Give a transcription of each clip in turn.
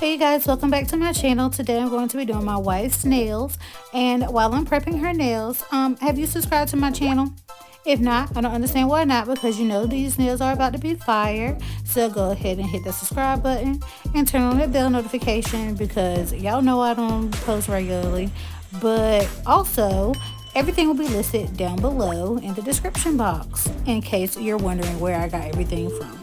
Hey you guys, welcome back to my channel. Today I'm going to be doing my wife's nails, and while I'm prepping her nails, have you subscribed to my channel? If not, I don't understand why not, because you know these nails are about to be fire. So go ahead and hit the subscribe button and turn on that bell notification, because y'all know I don't post regularly. But also, everything will be listed down below in the description box in case you're wondering where I got everything from.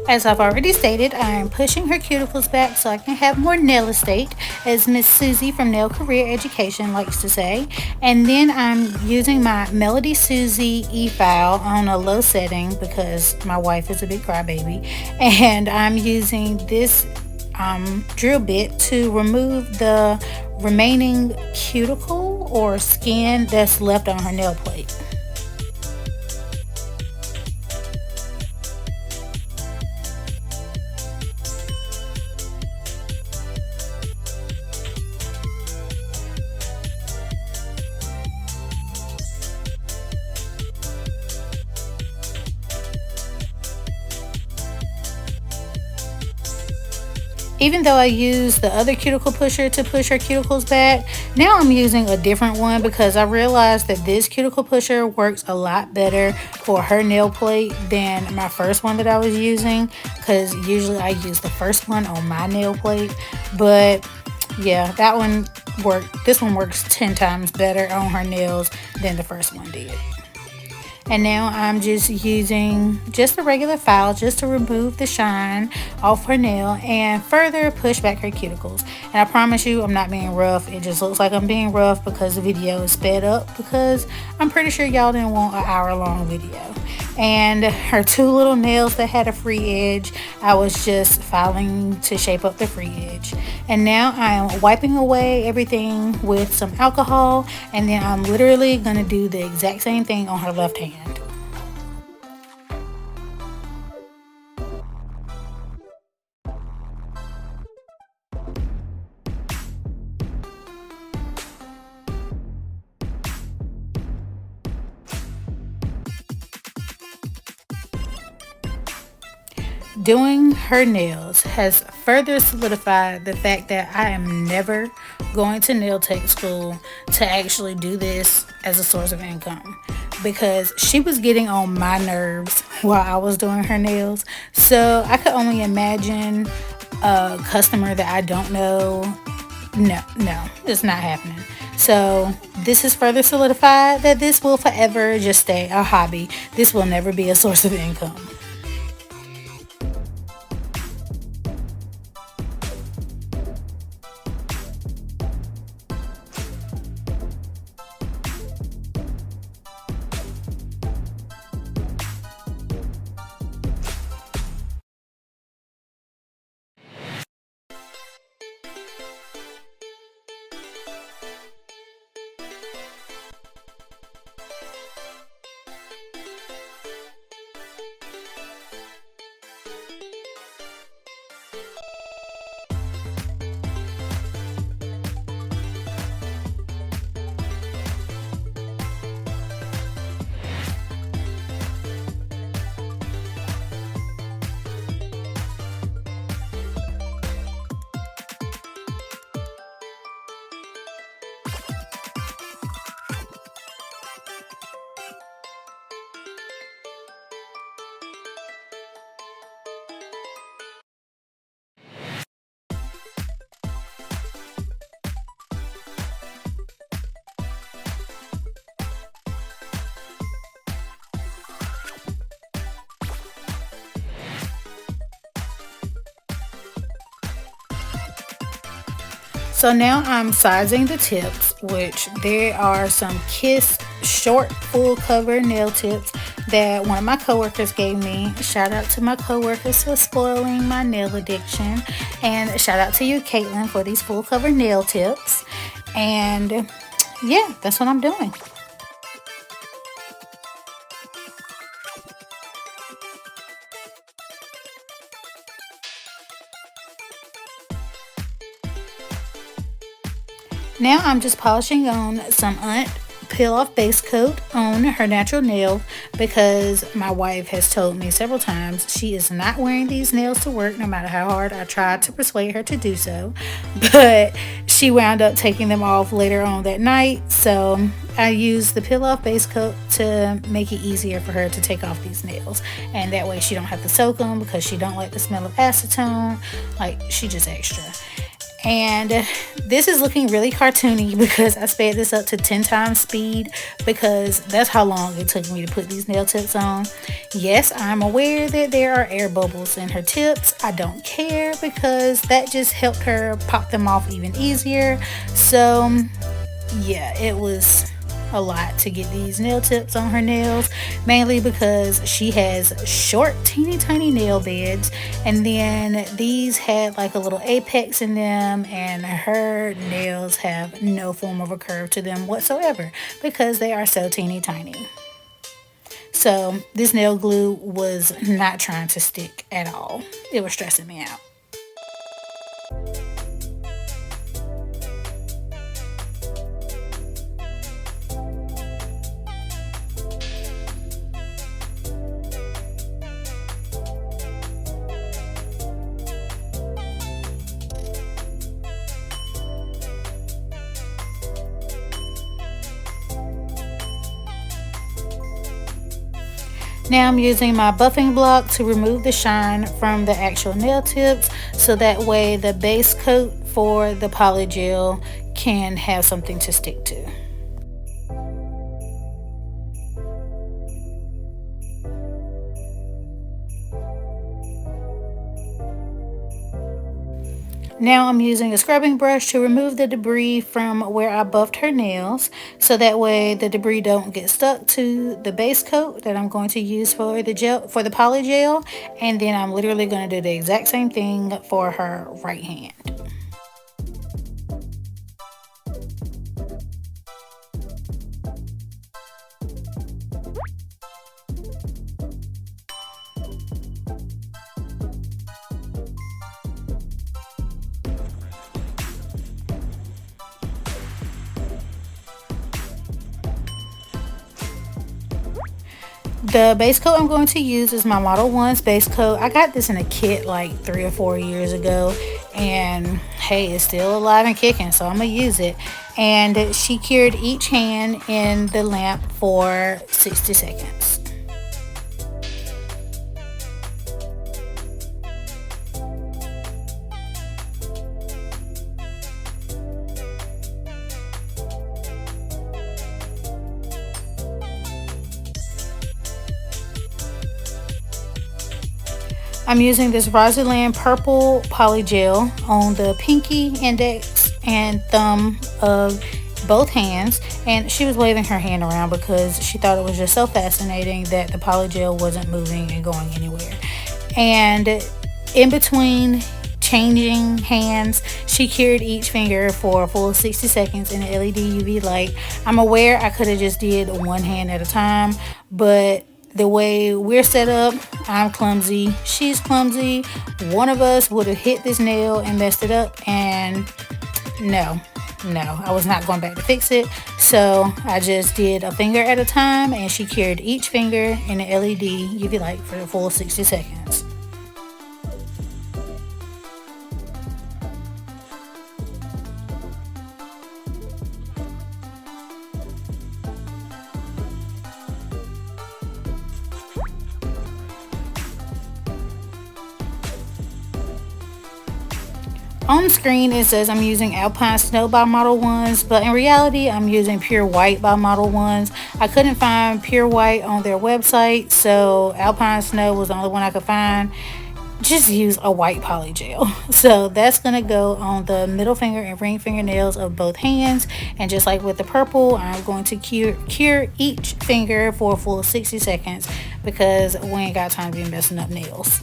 As I've already stated, I am pushing her cuticles back so I can have more nail estate, as Miss Susie from Nail Career Education likes to say. And then I'm using my Melody Susie e-file on a low setting because my wife is a big crybaby. And I'm using this drill bit to remove the remaining cuticle or skin that's left on her nail plate. Even though I used the other cuticle pusher to push her cuticles back, now I'm using a different one because I realized that this cuticle pusher works a lot better for her nail plate than my first one that I was using, because usually I use the first one on my nail plate. But yeah, that one worked. This one works 10 times better on her nails than the first one did. And now I'm just using just a regular file just to remove the shine off her nail and further push back her cuticles. And I promise you, I'm not being rough. It just looks like I'm being rough because the video is sped up, because I'm pretty sure y'all didn't want an hour-long video. And her two little nails that had a free edge, I was just filing to shape up the free edge. And now I'm wiping away everything with some alcohol, and then I'm literally gonna do the exact same thing on her left hand. Doing her nails has further solidified the fact that I am never going to nail tech school to actually do this as a source of income, because she was getting on my nerves while I was doing her nails. So I could only imagine a customer that I don't know. No, it's not happening. So this has further solidified that this will forever just stay a hobby. This will never be a source of income. So now I'm sizing the tips, which there are some Kiss short full cover nail tips that one of my coworkers gave me. Shout out to my coworkers for spoiling my nail addiction, and shout out to you, Caitlin, for these full cover nail tips. And yeah, that's what I'm doing. Now I'm just polishing on some peel off base coat on her natural nail because my wife has told me several times she is not wearing these nails to work no matter how hard I tried to persuade her to do so. But she wound up taking them off later on that night, so I used the peel off base coat to make it easier for her to take off these nails, and that way she don't have to soak them because she don't like the smell of acetone. Like, she just extra. And this is looking really cartoony because I sped this up to 10 times speed because that's how long it took me to put these nail tips on. Yes, I'm aware that there are air bubbles in her tips. I don't care because that just helped her pop them off even easier. So yeah, it was a lot to get these nail tips on her nails, mainly because she has short teeny tiny nail beds, and then these had like a little apex in them, and her nails have no form of a curve to them whatsoever because they are so teeny tiny. So this nail glue was not trying to stick at all. It was stressing me out. Now I'm using my buffing block to remove the shine from the actual nail tips, so that way the base coat for the polygel can have something to stick to. Now I'm using a scrubbing brush to remove the debris from where I buffed her nails, so that way the debris don't get stuck to the base coat that I'm going to use for the polygel, and then I'm literally going to do the exact same thing for her right hand. The base coat I'm going to use is my Model 1's base coat. I got this in a kit like 3 or 4 years ago, and hey, it's still alive and kicking, so I'm gonna use it. And she cured each hand in the lamp for 60 seconds. I'm using this Rosaland purple polygel on the pinky, index, and thumb of both hands, and she was waving her hand around because she thought it was just so fascinating that the polygel wasn't moving and going anywhere. And in between changing hands, she cured each finger for a full 60 seconds in an LED UV light. I'm aware I could have just did one hand at a time, but the way we're set up, I'm clumsy, she's clumsy. One of us would have hit this nail and messed it up, and no, I was not going back to fix it. So I just did a finger at a time, and she cured each finger in an LED UV light for the full 60 seconds. On screen it says I'm using Alpine Snow by Model 1's, but in reality I'm using Pure White by Model 1's. I couldn't find Pure White on their website, so Alpine Snow was the only one I could find. Just use a white polygel. So that's going to go on the middle finger and ring fingernails of both hands, and just like with the purple, I'm going to cure each finger for a full 60 seconds because we ain't got time to be messing up nails.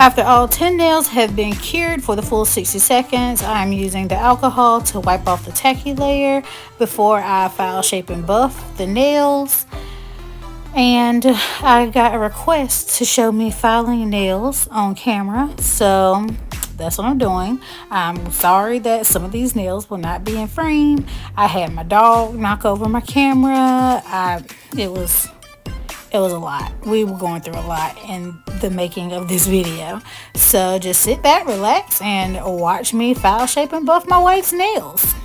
After all 10 nails have been cured for the full 60 seconds, I'm using the alcohol to wipe off the tacky layer before I file shape and buff the nails. And I got a request to show me filing nails on camera, so that's what I'm doing. I'm sorry that some of these nails will not be in frame. I had my dog knock over my camera. It was a lot. We were going through a lot in the making of this video. So just sit back, relax, and watch me file shape and buff my wife's nails.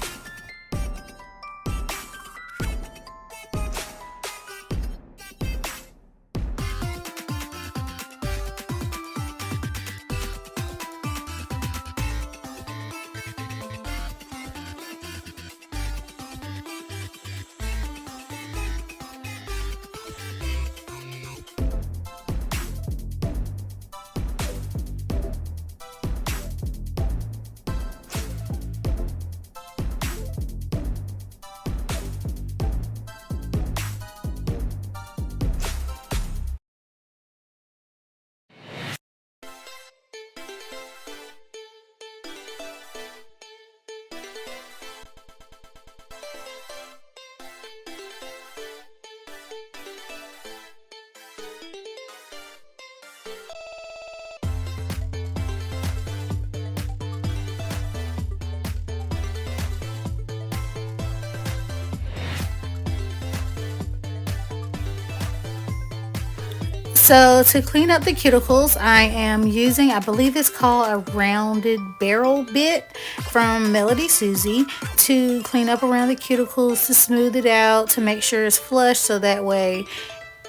So to clean up the cuticles, I am using, I believe it's called a rounded barrel bit from Melody Susie to clean up around the cuticles, to smooth it out, to make sure it's flush, so that way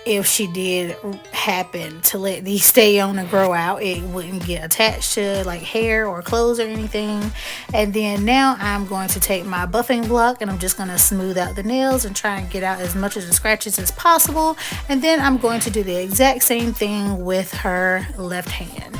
if she did happen to let these stay on and grow out, it wouldn't get attached to like hair or clothes or anything. And then now I'm going to take my buffing block and I'm just going to smooth out the nails and try and get out as much of the scratches as possible. And then I'm going to do the exact same thing with her left hand.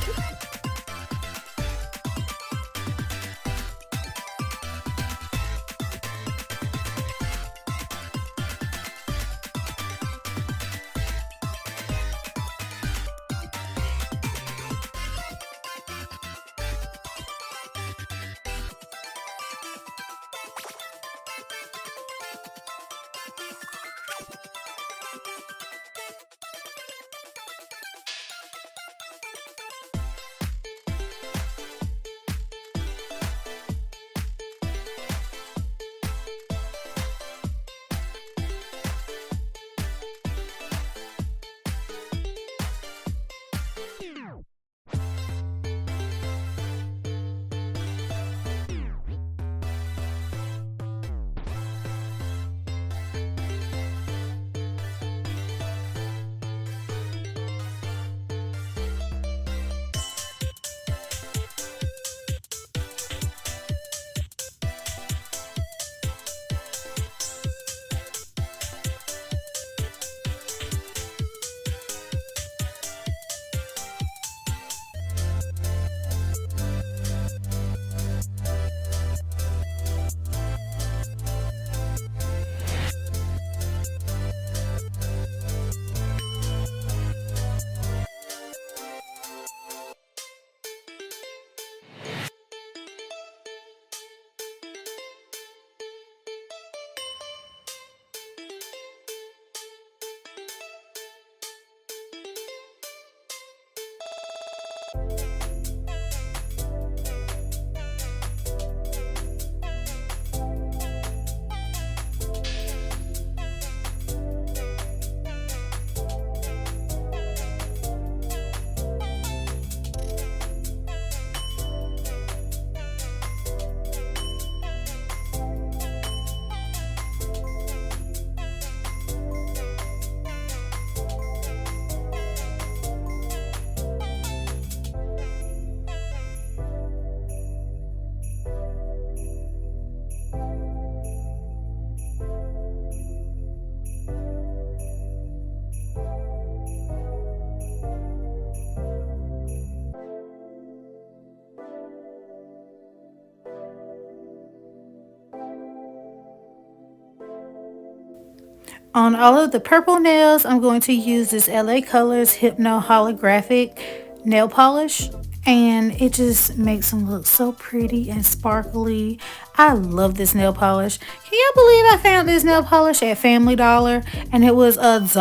On all of the purple nails, I'm going to use this LA Colors Hypno Holographic nail polish. And it just makes them look so pretty and sparkly. I love this nail polish. Can y'all believe I found this nail polish at Family Dollar? And it was $1.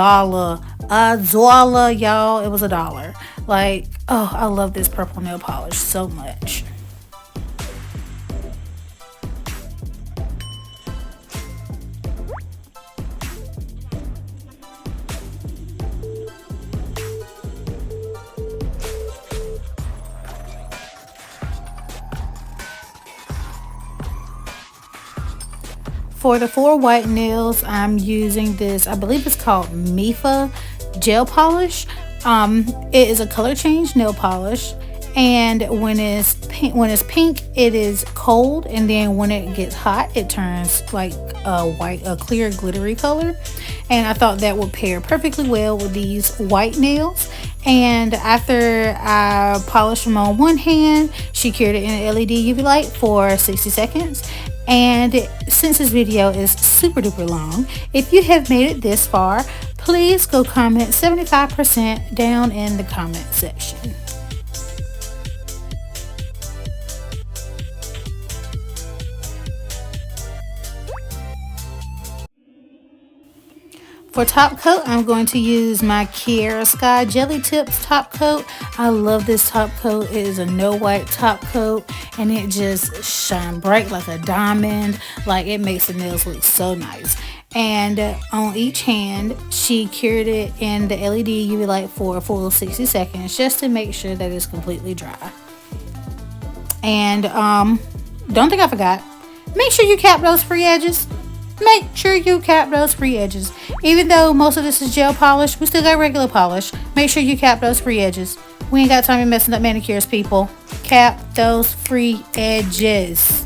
$1, y'all. It was $1. Like, oh, I love this purple nail polish so much. For the 4 white nails, I'm using this, I believe it's called Mifa gel polish. It is a color change nail polish, and when it's pink, it is cold, and then when it gets hot, it turns like a clear glittery color. And I thought that would pair perfectly well with these white nails. And after I polished them on one hand, she cured it in an LED UV light for 60 seconds. And since this video is super duper long, if you have made it this far, please go comment 75% down in the comment section. For top coat, I'm going to use my Kiara Sky Jelly Tips top coat. I love this top coat. It is a no white top coat, and it just shines bright like a diamond. Like, it makes the nails look so nice. And on each hand, she cured it in the LED UV light for a full 60 seconds just to make sure that it's completely dry. And don't think I forgot. Make sure you cap those free edges. make sure you cap those free edges. Even though most of this is gel polish, we still got regular polish. Make sure you cap those free edges. We ain't got time to messing up manicures, people. Cap those free edges.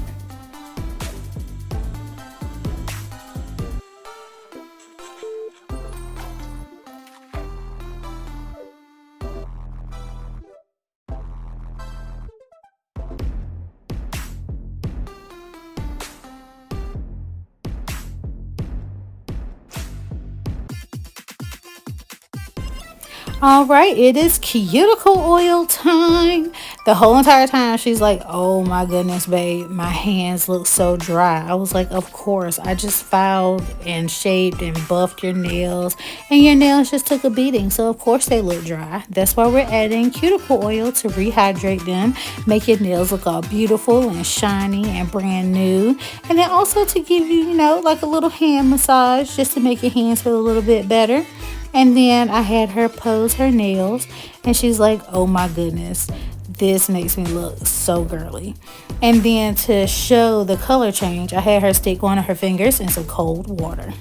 All right, it is cuticle oil time. The whole entire time she's like, oh my goodness, babe, my hands look so dry. I was like, of course, I just filed and shaped and buffed your nails, and your nails just took a beating, so of course they look dry. That's why we're adding cuticle oil to rehydrate them, make your nails look all beautiful and shiny and brand new, and then also to give you, like a little hand massage just to make your hands feel a little bit better. And then I had her pose her nails, and she's like, oh my goodness, this makes me look so girly. And then to show the color change, I had her stick one of her fingers in some cold water.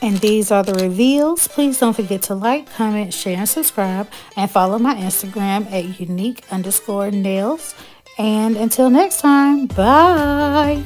And these are the reveals. Please don't forget to like, comment, share, and subscribe. And follow my Instagram at unique_nails. And until next time, bye.